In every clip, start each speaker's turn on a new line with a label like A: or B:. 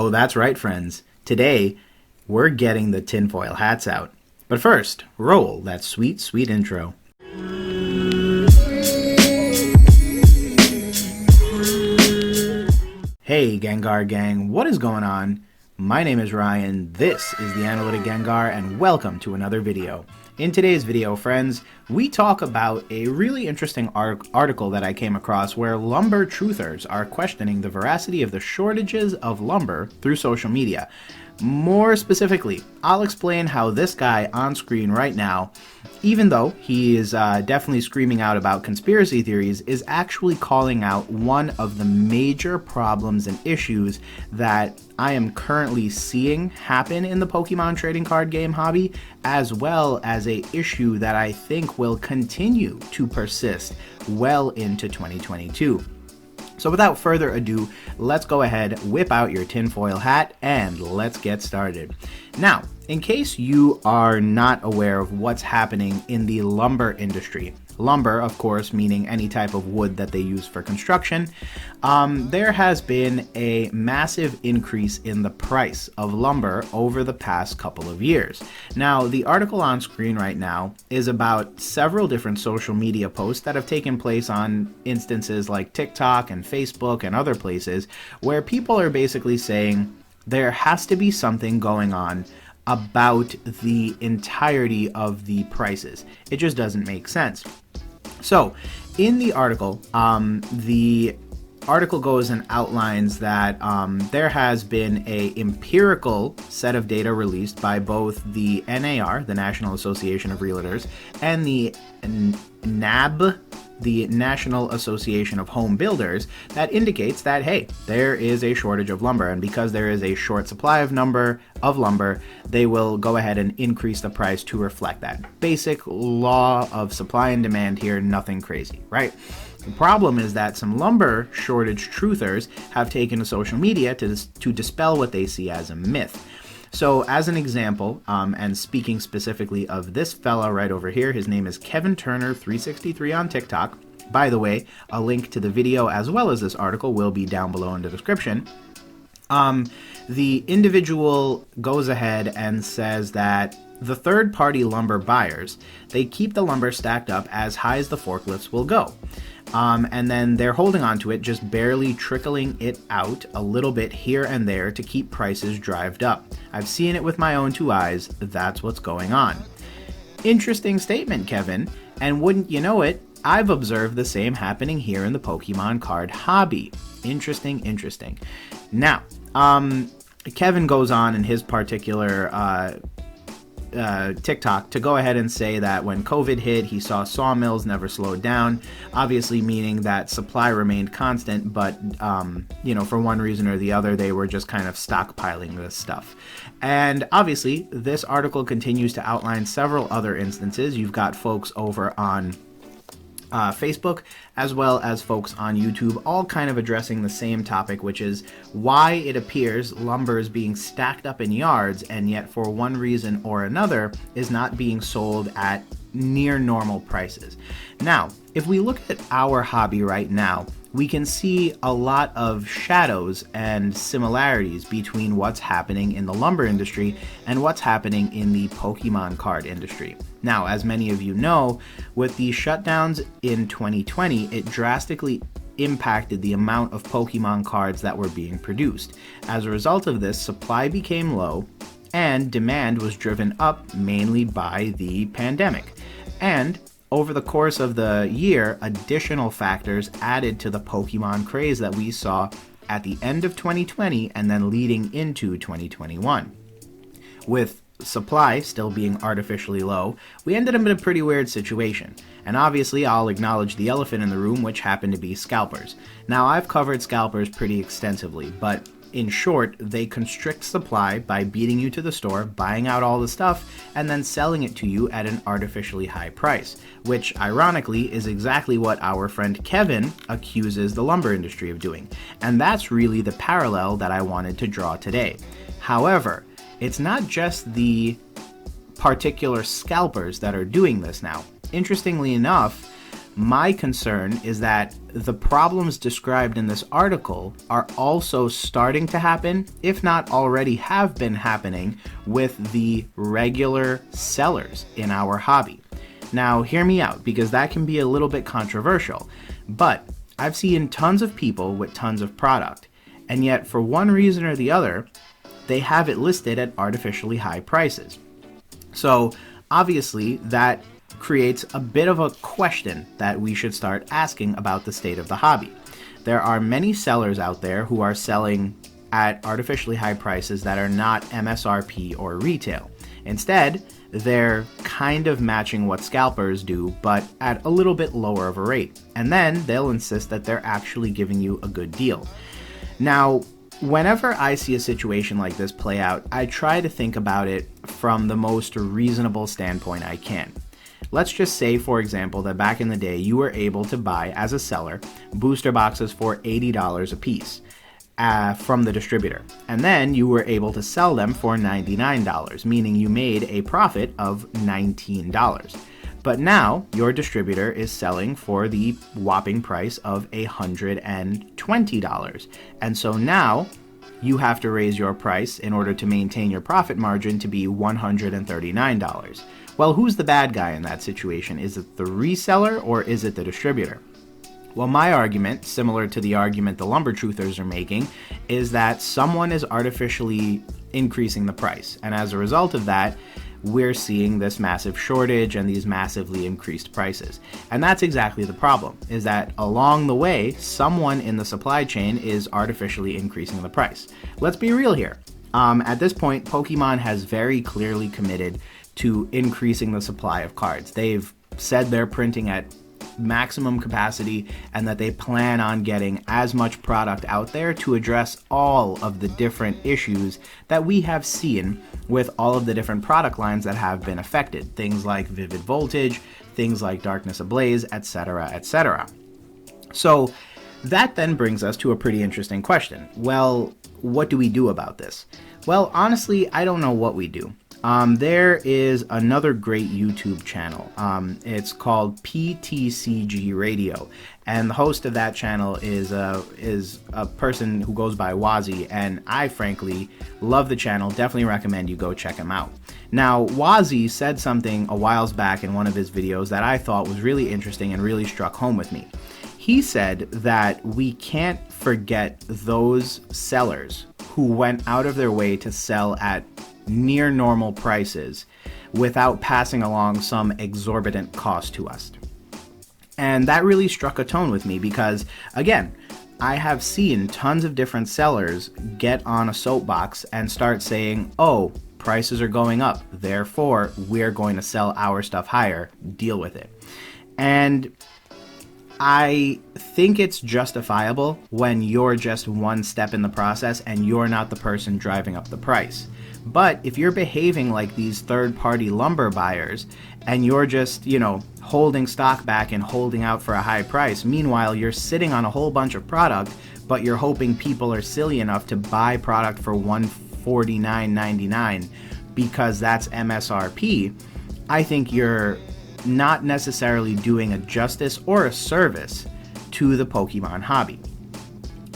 A: Oh, that's right, friends. Today, we're getting the tinfoil hats out. But first, roll that sweet, sweet intro. Hey, Gengar Gang, what is going on? My name is Ryan, this is the Analytic Gengar, and welcome to another video. In today's video, friends, we talk about a really interesting article that I came across where lumber truthers are questioning the veracity of the shortages of lumber through social media. More specifically, I'll explain how this guy on screen right now, even though he is definitely screaming out about conspiracy theories, is actually calling out one of the major problems and issues that I am currently seeing happen in the Pokemon trading card game hobby, as well as a issue that I think will continue to persist well into 2022. So without further ado, let's go ahead, whip out your tinfoil hat, and let's get started. Now, in case you are not aware of what's happening in the lumber industry, lumber, of course, meaning any type of wood that they use for construction, there has been a massive increase in the price of lumber over the past couple of years. Now, the article on screen right now is about several different social media posts that have taken place on instances like TikTok and Facebook and other places where people are basically saying there has to be something going on about the entirety of the prices. It just doesn't make sense. So, in the article goes and outlines that there has been a empirical set of data released by both the NAR, the National Association of Realtors, and the NAB, the National Association of Home Builders, that indicates that, hey, there is a shortage of lumber, and because there is a short supply of lumber, they will go ahead and increase the price to reflect that. Basic law of supply and demand here, nothing crazy, right? The problem is that some lumber shortage truthers have taken to social media to dispel what they see as a myth. So as an example, and speaking specifically of this fella right over here, his name is Kevin Turner 363 on TikTok. By the way, a link to the video as well as this article will be down below in the description. The individual goes ahead and says that the third-party lumber buyers, they keep the lumber stacked up as high as the forklifts will go. And then they're holding on to it, just barely trickling it out a little bit here and there to keep prices drived up. I've seen it with my own two eyes. That's what's going on. Interesting statement, Kevin. And wouldn't you know it, I've observed the same happening here in the Pokemon card hobby. Interesting. Now, Kevin goes on in his particular TikTok to go ahead and say that when COVID hit, he saw sawmills never slowed down, obviously meaning that supply remained constant, but for one reason or the other, they were just kind of stockpiling this stuff. And obviously, this article continues to outline several other instances. You've got folks over on Facebook, as well as folks on YouTube, all kind of addressing the same topic, which is why it appears lumber is being stacked up in yards and yet for one reason or another is not being sold at near normal prices. Now, if we look at our hobby right now, we can see a lot of shadows and similarities between what's happening in the lumber industry and what's happening in the Pokemon card industry. Now, as many of you know, with the shutdowns in 2020, it drastically impacted the amount of Pokemon cards that were being produced. As a result of this, supply became low and demand was driven up mainly by the pandemic. And over the course of the year, additional factors added to the Pokemon craze that we saw at the end of 2020 and then leading into 2021. With supply still being artificially low, we ended up in a pretty weird situation. And obviously, I'll acknowledge the elephant in the room, which happened to be scalpers. Now, I've covered scalpers pretty extensively, but in short, they constrict supply by beating you to the store, buying out all the stuff, and then selling it to you at an artificially high price, which ironically is exactly what our friend Kevin accuses the lumber industry of doing. And that's really the parallel that I wanted to draw today. However, it's not just the particular scalpers that are doing this now. Interestingly enough, My concern is that the problems described in this article are also starting to happen, if not already have been happening, with the regular sellers in our hobby. Now, hear me out, because that can be a little bit controversial, but I've seen tons of people with tons of product, and yet for one reason or the other, they have it listed at artificially high prices. So obviously that creates a bit of a question that we should start asking about the state of the hobby. There are many sellers out there who are selling at artificially high prices that are not MSRP or retail. Instead, they're kind of matching what scalpers do, but at a little bit lower of a rate. And then they'll insist that they're actually giving you a good deal. Now, whenever I see a situation like this play out, I try to think about it from the most reasonable standpoint I can. Let's just say, for example, that back in the day you were able to buy, as a seller, booster boxes for $80 a piece from the distributor. And then you were able to sell them for $99, meaning you made a profit of $19. But now your distributor is selling for the whopping price of $120. And so now you have to raise your price in order to maintain your profit margin to be $139. Well, who's the bad guy in that situation? Is it the reseller or is it the distributor? Well, my argument, similar to the argument the lumber truthers are making, is that someone is artificially increasing the price. And as a result of that, we're seeing this massive shortage and these massively increased prices. And that's exactly the problem, is that along the way, someone in the supply chain is artificially increasing the price. Let's be real here. At this point, Pokemon has very clearly committed to increasing the supply of cards. They've said they're printing at maximum capacity and that they plan on getting as much product out there to address all of the different issues that we have seen with all of the different product lines that have been affected. Things like Vivid Voltage, things like Darkness Ablaze, etc., etc. So that then brings us to a pretty interesting question. Well, what do we do about this? Well, honestly, I don't know what we do. There is another great YouTube channel. It's called PTCG Radio, and the host of that channel is a person who goes by Wazi, and I frankly love the channel. Definitely recommend you go check him out. Now, Wazi said something a while back in one of his videos that I thought was really interesting and really struck home with me. He said that we can't forget those sellers who went out of their way to sell at near normal prices without passing along some exorbitant cost to us. And that really struck a tone with me because, again, I have seen tons of different sellers get on a soapbox and start saying, oh, prices are going up, therefore we're going to sell our stuff higher, deal with it. And I think it's justifiable when you're just one step in the process and you're not the person driving up the price. But if you're behaving like these third-party lumber buyers and you're just, holding stock back and holding out for a high price, meanwhile you're sitting on a whole bunch of product, but you're hoping people are silly enough to buy product for $149.99 because that's MSRP, I think you're not necessarily doing a justice or a service to the Pokemon hobby.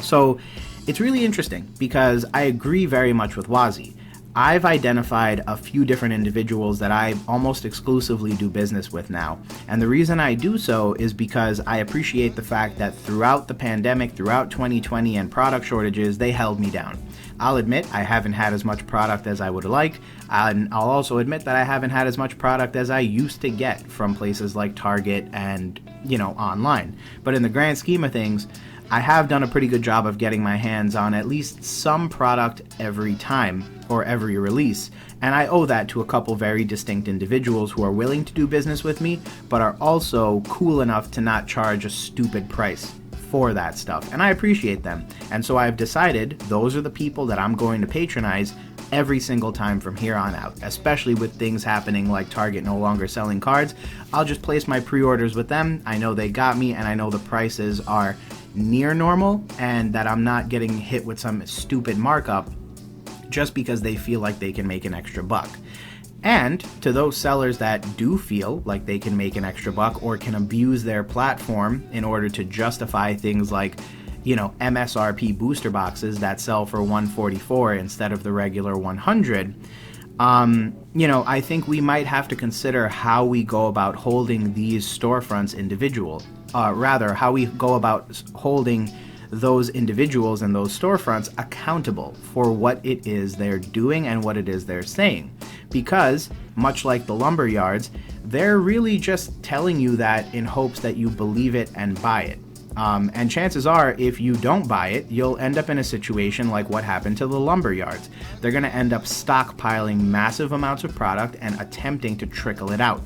A: So it's really interesting because I agree very much with Wazi. I've identified a few different individuals that I almost exclusively do business with now. And the reason I do so is because I appreciate the fact that throughout the pandemic, throughout 2020 and product shortages, they held me down. I'll admit I haven't had as much product as I would like. And I'll also admit that I haven't had as much product as I used to get from places like Target and, online. But in the grand scheme of things, I have done a pretty good job of getting my hands on at least some product every time or every release, and I owe that to a couple very distinct individuals who are willing to do business with me, but are also cool enough to not charge a stupid price for that stuff, and I appreciate them. And so I've decided those are the people that I'm going to patronize every single time from here on out, especially with things happening like Target no longer selling cards. I'll just place my pre-orders with them. I know they got me, and I know the prices are near normal and that I'm not getting hit with some stupid markup just because they feel like they can make an extra buck. And to those sellers that do feel like they can make an extra buck or can abuse their platform in order to justify things like, MSRP booster boxes that sell for $144 instead of the regular $100, I think we might have to consider how we go about holding these storefronts how we go about holding those individuals and those storefronts accountable for what it is they're doing and what it is they're saying. Because, much like the lumber yards, they're really just telling you that in hopes that you believe it and buy it. And chances are, if you don't buy it, you'll end up in a situation like what happened to the lumber yards. They're going to end up stockpiling massive amounts of product and attempting to trickle it out.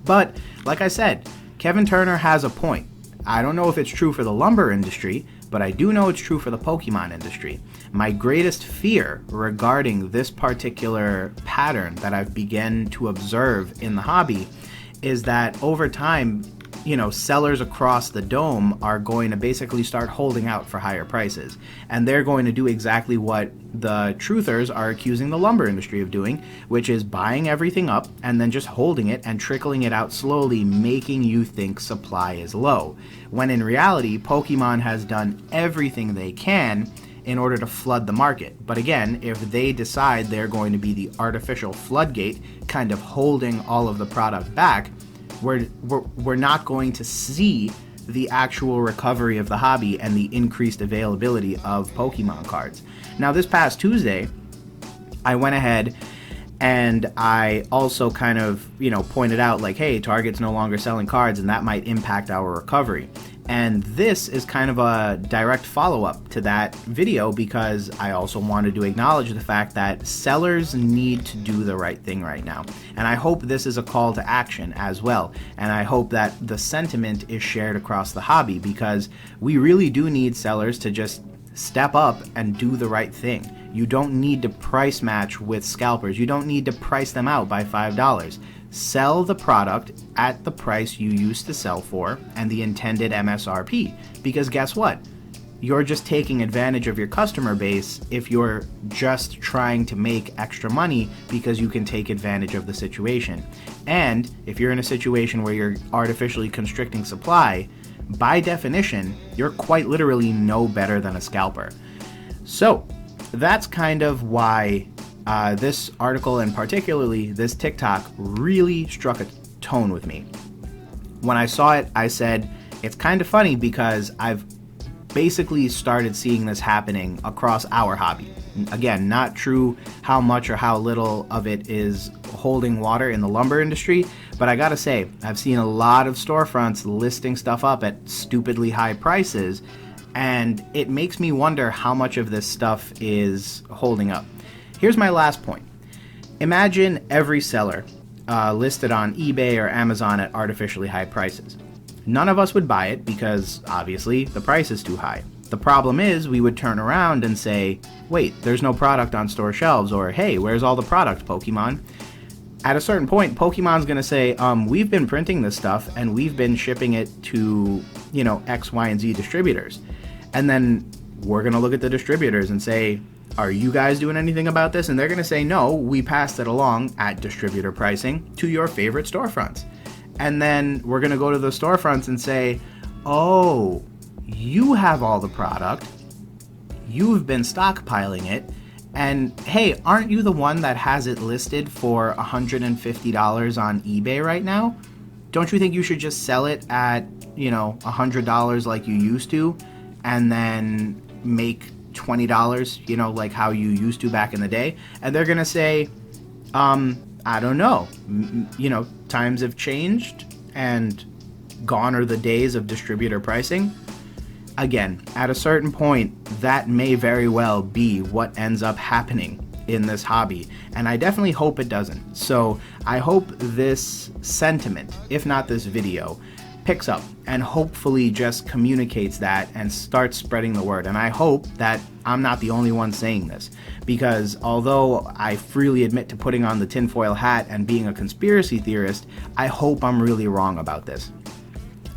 A: But, like I said, Kevin Turner has a point. I don't know if it's true for the lumber industry, but I do know it's true for the Pokemon industry. My greatest fear regarding this particular pattern that I've begun to observe in the hobby is that over time, sellers across the dome are going to basically start holding out for higher prices. And they're going to do exactly what the truthers are accusing the lumber industry of doing, which is buying everything up and then just holding it and trickling it out slowly, making you think supply is low. When in reality, Pokemon has done everything they can in order to flood the market. But again, if they decide they're going to be the artificial floodgate, kind of holding all of the product back, we're not going to see the actual recovery of the hobby and the increased availability of Pokemon cards. Now, this past Tuesday, I went ahead and I also kind of, pointed out like, hey, Target's no longer selling cards and that might impact our recovery. And this is kind of a direct follow-up to that video because I also wanted to acknowledge the fact that sellers need to do the right thing right now. And I hope this is a call to action as well. And I hope that the sentiment is shared across the hobby because we really do need sellers to just step up and do the right thing. You don't need to price match with scalpers. You don't need to price them out by $5. Sell the product at the price you used to sell for and the intended MSRP. Because guess what? You're just taking advantage of your customer base if you're just trying to make extra money because you can take advantage of the situation. And if you're in a situation where you're artificially constricting supply, by definition, you're quite literally no better than a scalper. So that's kind of why this article and particularly this TikTok really struck a tone with me. When I saw it, I said, it's kind of funny because I've basically started seeing this happening across our hobby. Again, not true how much or how little of it is holding water in the lumber industry, but I gotta say, I've seen a lot of storefronts listing stuff up at stupidly high prices, and it makes me wonder how much of this stuff is holding up. Here's my last point. Imagine every seller listed on eBay or Amazon at artificially high prices. None of us would buy it because, obviously, the price is too high. The problem is we would turn around and say, wait, there's no product on store shelves, or hey, where's all the product, Pokemon? At a certain point, Pokemon's going to say, we've been printing this stuff and we've been shipping it to, X, Y, and Z distributors. And then we're going to look at the distributors and say, are you guys doing anything about this? And they're going to say, no, we passed it along at distributor pricing to your favorite storefronts. And then we're going to go to the storefronts and say, oh, you have all the product. You've been stockpiling it. And hey, aren't you the one that has it listed for $150 on eBay right now? Don't you think you should just sell it at, $100 like you used to and then make $20, like how you used to back in the day? And they're going to say, I don't know. Times have changed and gone are the days of distributor pricing. Again, at a certain point, that may very well be what ends up happening in this hobby, and I definitely hope it doesn't. So I hope this sentiment, if not this video, picks up and hopefully just communicates that and starts spreading the word. And I hope that I'm not the only one saying this, because although I freely admit to putting on the tinfoil hat and being a conspiracy theorist, I hope I'm really wrong about this.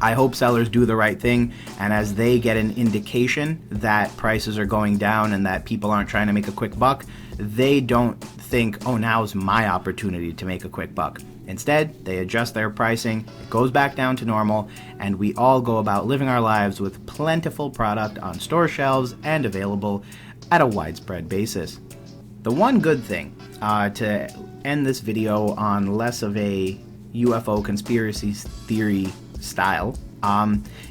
A: I hope sellers do the right thing, and as they get an indication that prices are going down and that people aren't trying to make a quick buck, they don't think, oh, now's my opportunity to make a quick buck. Instead, they adjust their pricing, it goes back down to normal, and we all go about living our lives with plentiful product on store shelves and available at a widespread basis. The one good thing, to end this video on less of a UFO conspiracy theory style,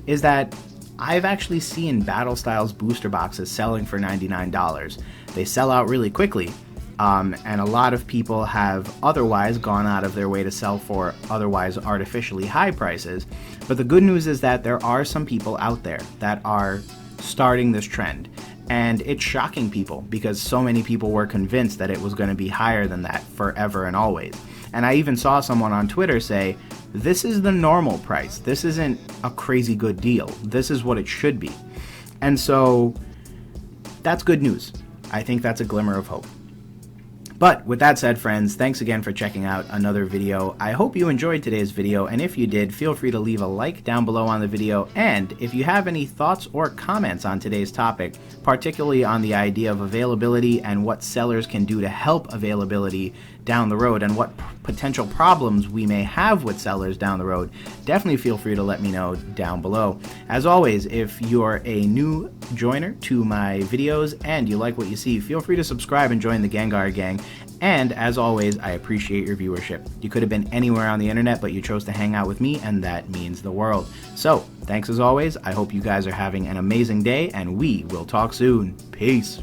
A: is that I've actually seen Battle Styles booster boxes selling for $99. They sell out really quickly, and a lot of people have otherwise gone out of their way to sell for otherwise artificially high prices. But the good news is that there are some people out there that are starting this trend, and it's shocking people because so many people were convinced that it was going to be higher than that forever and always. And I even saw someone on Twitter say, this is the normal price. This isn't a crazy good deal. This is what it should be. And so that's good news. I think that's a glimmer of hope. But with that said, friends, thanks again for checking out another video. I hope you enjoyed today's video, and if you did, feel free to leave a like down below on the video, and if you have any thoughts or comments on today's topic, particularly on the idea of availability and what sellers can do to help availability down the road, and what potential problems we may have with sellers down the road, definitely feel free to let me know down below. As always, if you're a new joiner to my videos and you like what you see, feel free to subscribe and join the Gengar Gang. And as always, I appreciate your viewership. You could have been anywhere on the internet, but you chose to hang out with me, and that means the world. So, thanks as always. I hope you guys are having an amazing day, and we will talk soon. Peace.